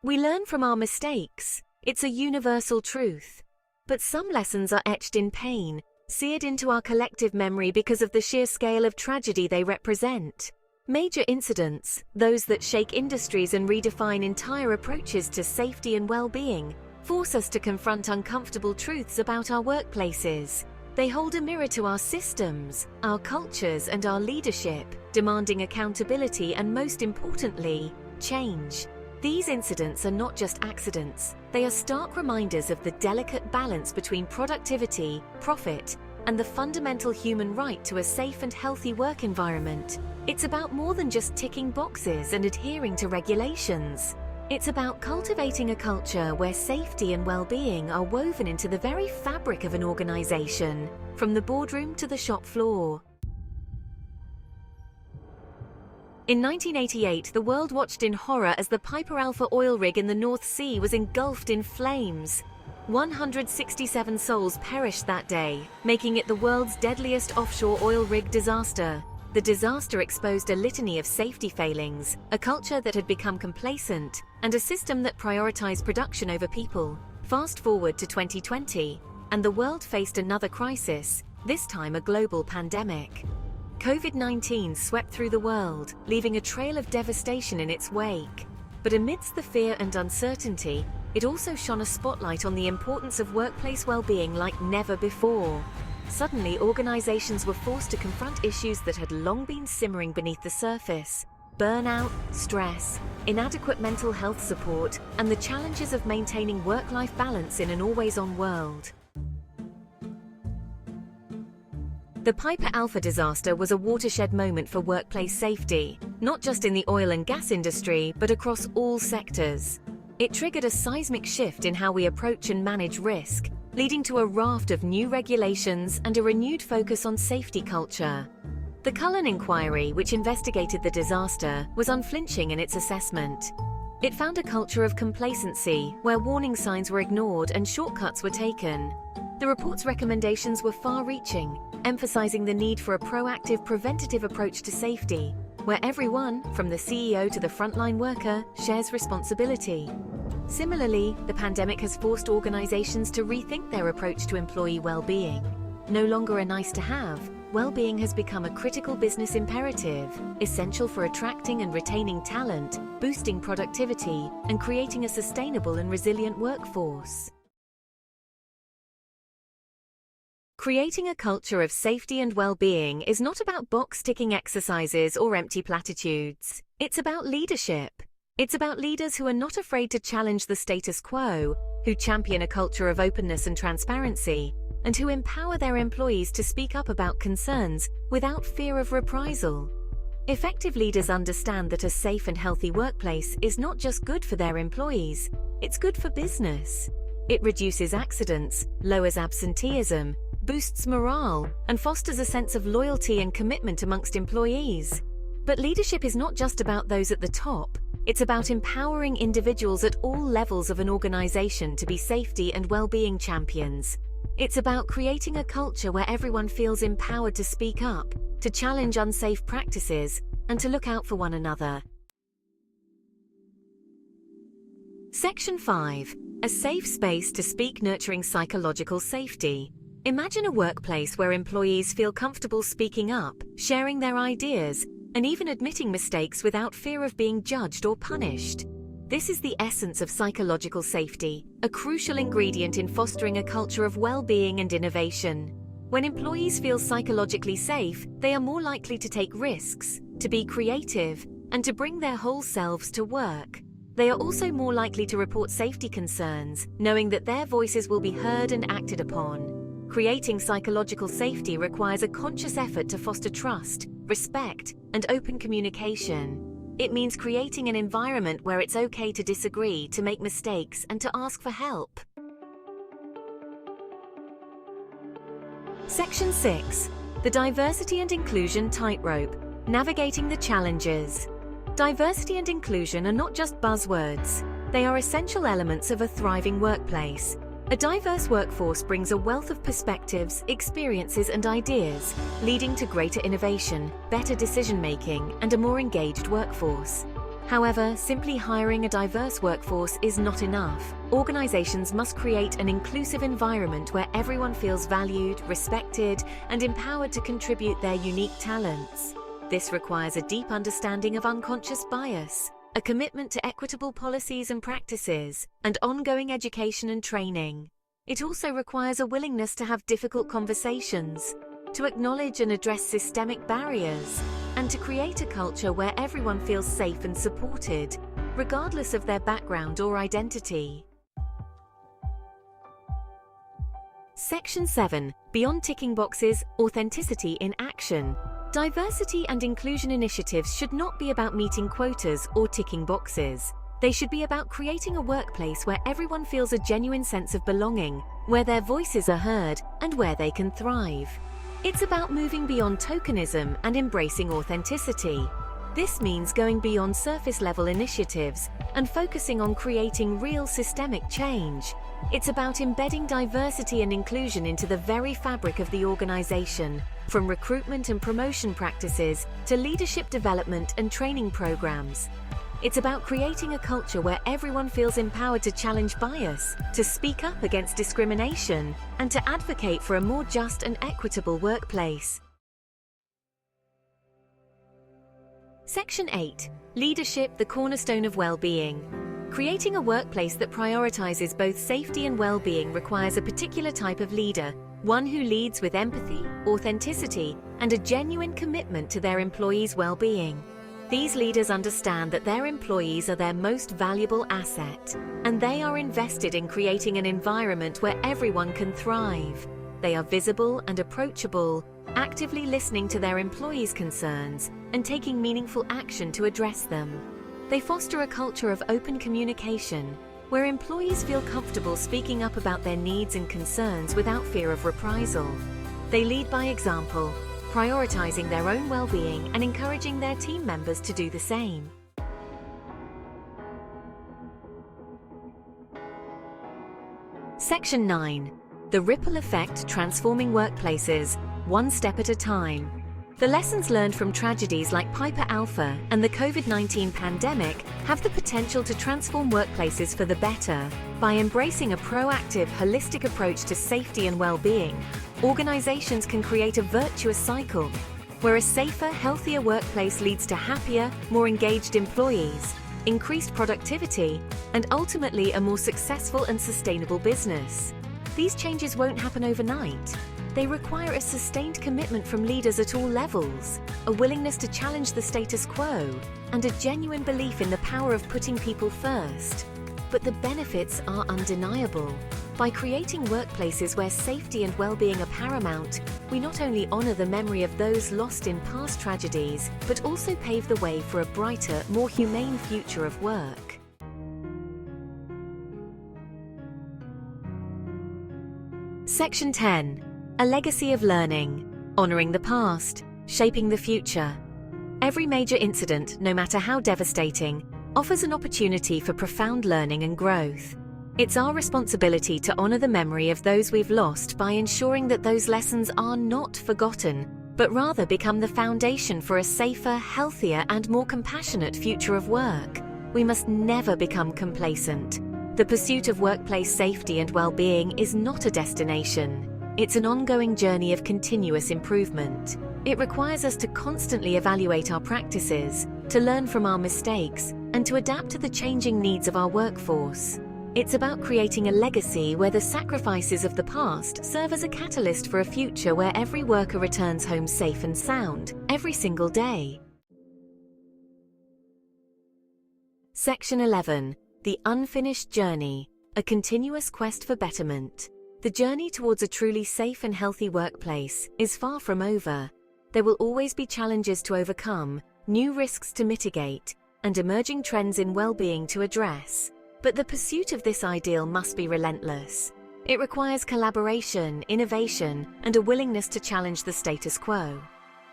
We learn from our mistakes. It's a universal truth. But some lessons are etched in pain, seared into our collective memory because of the sheer scale of tragedy they represent. Major incidents, those that shake industries and redefine entire approaches to safety and well-being, force us to confront uncomfortable truths about our workplaces. They hold a mirror to our systems, our cultures, and our leadership, demanding accountability and, most importantly, change. These incidents are not just accidents. They are stark reminders of the delicate balance between productivity, profit, and the fundamental human right to a safe and healthy work environment. It's about more than just ticking boxes and adhering to regulations. It's about cultivating a culture where safety and well-being are woven into the very fabric of an organization, from the boardroom to the shop floor. In 1988, the world watched in horror as the Piper Alpha oil rig in the North Sea was engulfed in flames. 167 souls perished that day, making it the world's deadliest offshore oil rig disaster. The disaster exposed a litany of safety failings, a culture that had become complacent, and a system that prioritized production over people. Fast forward to 2020, and the world faced another crisis, this time a global pandemic. COVID-19 swept through the world, leaving a trail of devastation in its wake. But amidst the fear and uncertainty, it also shone a spotlight on the importance of workplace well-being like never before. Suddenly, organizations were forced to confront issues that had long been simmering beneath the surface: burnout, stress, inadequate mental health support, and the challenges of maintaining work-life balance in an always-on world. The Piper Alpha disaster was a watershed moment for workplace safety, not just in the oil and gas industry, but across all sectors. It triggered a seismic shift in how we approach and manage risk, leading to a raft of new regulations and a renewed focus on safety culture. The Cullen Inquiry, which investigated the disaster, was unflinching in its assessment. It found a culture of complacency, where warning signs were ignored and shortcuts were taken. The report's recommendations were far-reaching, emphasizing the need for a proactive, preventative approach to safety, where everyone, from the CEO to the frontline worker, shares responsibility. Similarly, the pandemic has forced organizations to rethink their approach to employee well-being. No longer a nice-to-have, well-being has become a critical business imperative, essential for attracting and retaining talent, boosting productivity, and creating a sustainable and resilient workforce. Creating a culture of safety and well-being is not about box-ticking exercises or empty platitudes. It's about leadership. It's about leaders who are not afraid to challenge the status quo, who champion a culture of openness and transparency, and who empower their employees to speak up about concerns without fear of reprisal. Effective leaders understand that a safe and healthy workplace is not just good for their employees, it's good for business. It reduces accidents, lowers absenteeism, boosts morale, and fosters a sense of loyalty and commitment amongst employees. But leadership is not just about those at the top. It's about empowering individuals at all levels of an organization to be safety and well-being champions. It's about creating a culture where everyone feels empowered to speak up, to challenge unsafe practices, and to look out for one another. Section 5. A safe space to speak, nurturing psychological safety. Imagine a workplace where employees feel comfortable speaking up, sharing their ideas, and even admitting mistakes without fear of being judged or punished. This is the essence of psychological safety, a crucial ingredient in fostering a culture of well-being and innovation. When employees feel psychologically safe, they are more likely to take risks, to be creative, and to bring their whole selves to work. They are also more likely to report safety concerns, knowing that their voices will be heard and acted upon. Creating psychological safety requires a conscious effort to foster trust, respect, and open communication. It means creating an environment where it's okay to disagree, to make mistakes, and to ask for help. Section 6. The Diversity and Inclusion Tightrope: Navigating the Challenges. Diversity and inclusion are not just buzzwords. They are essential elements of a thriving workplace. A diverse workforce brings a wealth of perspectives, experiences, and ideas, leading to greater innovation, better decision-making, and a more engaged workforce. However, simply hiring a diverse workforce is not enough. Organizations must create an inclusive environment where everyone feels valued, respected, and empowered to contribute their unique talents. This requires a deep understanding of unconscious bias, a commitment to equitable policies and practices, and ongoing education and training. It also requires a willingness to have difficult conversations, to acknowledge and address systemic barriers, and to create a culture where everyone feels safe and supported, regardless of their background or identity. Section 7. Beyond ticking boxes, authenticity in action. Diversity and inclusion initiatives should not be about meeting quotas or ticking boxes. They should be about creating a workplace where everyone feels a genuine sense of belonging, where their voices are heard, and where they can thrive. It's about moving beyond tokenism and embracing authenticity. This means going beyond surface-level initiatives and focusing on creating real systemic change. It's about embedding diversity and inclusion into the very fabric of the organization, from recruitment and promotion practices to leadership development and training programs. It's about creating a culture where everyone feels empowered to challenge bias, to speak up against discrimination, and to advocate for a more just and equitable workplace. Section 8. Leadership, the cornerstone of well-being. Creating a workplace that prioritizes both safety and well-being requires a particular type of leader, one who leads with empathy, authenticity, and a genuine commitment to their employees' well-being. These leaders understand that their employees are their most valuable asset, and they are invested in creating an environment where everyone can thrive. They are visible and approachable, actively listening to their employees' concerns and taking meaningful action to address them. They foster a culture of open communication, where employees feel comfortable speaking up about their needs and concerns without fear of reprisal. They lead by example, prioritizing their own well-being and encouraging their team members to do the same. Section 9. The ripple effect transforming workplaces, one step at a time. The lessons learned from tragedies like Piper Alpha and the COVID-19 pandemic have the potential to transform workplaces for the better. By embracing a proactive, holistic approach to safety and well-being, organizations can create a virtuous cycle, where a safer, healthier workplace leads to happier, more engaged employees, increased productivity, and ultimately a more successful and sustainable business. These changes won't happen overnight. They require a sustained commitment from leaders at all levels, a willingness to challenge the status quo, and a genuine belief in the power of putting people first. But the benefits are undeniable. By creating workplaces where safety and well-being are paramount, we not only honor the memory of those lost in past tragedies, but also pave the way for a brighter, more humane future of work. Section 10. A legacy of learning, honoring the past, shaping the future. Every major incident, no matter how devastating, offers an opportunity for profound learning and growth. It's our responsibility to honor the memory of those we've lost by ensuring that those lessons are not forgotten, but rather become the foundation for a safer, healthier, and more compassionate future of work. We must never become complacent. The pursuit of workplace safety and well-being is not a destination. It's an ongoing journey of continuous improvement. It requires us to constantly evaluate our practices, to learn from our mistakes, and to adapt to the changing needs of our workforce. It's about creating a legacy where the sacrifices of the past serve as a catalyst for a future where every worker returns home safe and sound, every single day. Section 11. The unfinished journey, a continuous quest for betterment. The journey towards a truly safe and healthy workplace is far from over. There will always be challenges to overcome, new risks to mitigate, and emerging trends in well-being to address. But the pursuit of this ideal must be relentless. It requires collaboration, innovation, and a willingness to challenge the status quo.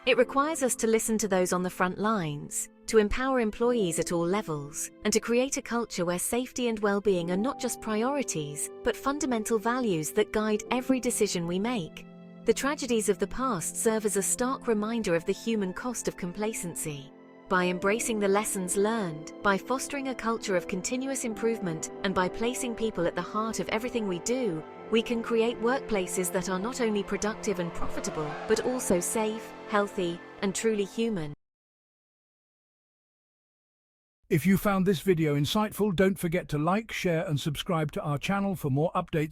It requires us to listen to those on the front lines, to empower employees at all levels, and to create a culture where safety and well-being are not just priorities, but fundamental values that guide every decision we make. The tragedies of the past serve as a stark reminder of the human cost of complacency. By embracing the lessons learned, by fostering a culture of continuous improvement, and by placing people at the heart of everything we do, we can create workplaces that are not only productive and profitable, but also safe, healthy, and truly human. If you found this video insightful, don't forget to like, share, and subscribe to our channel for more updates.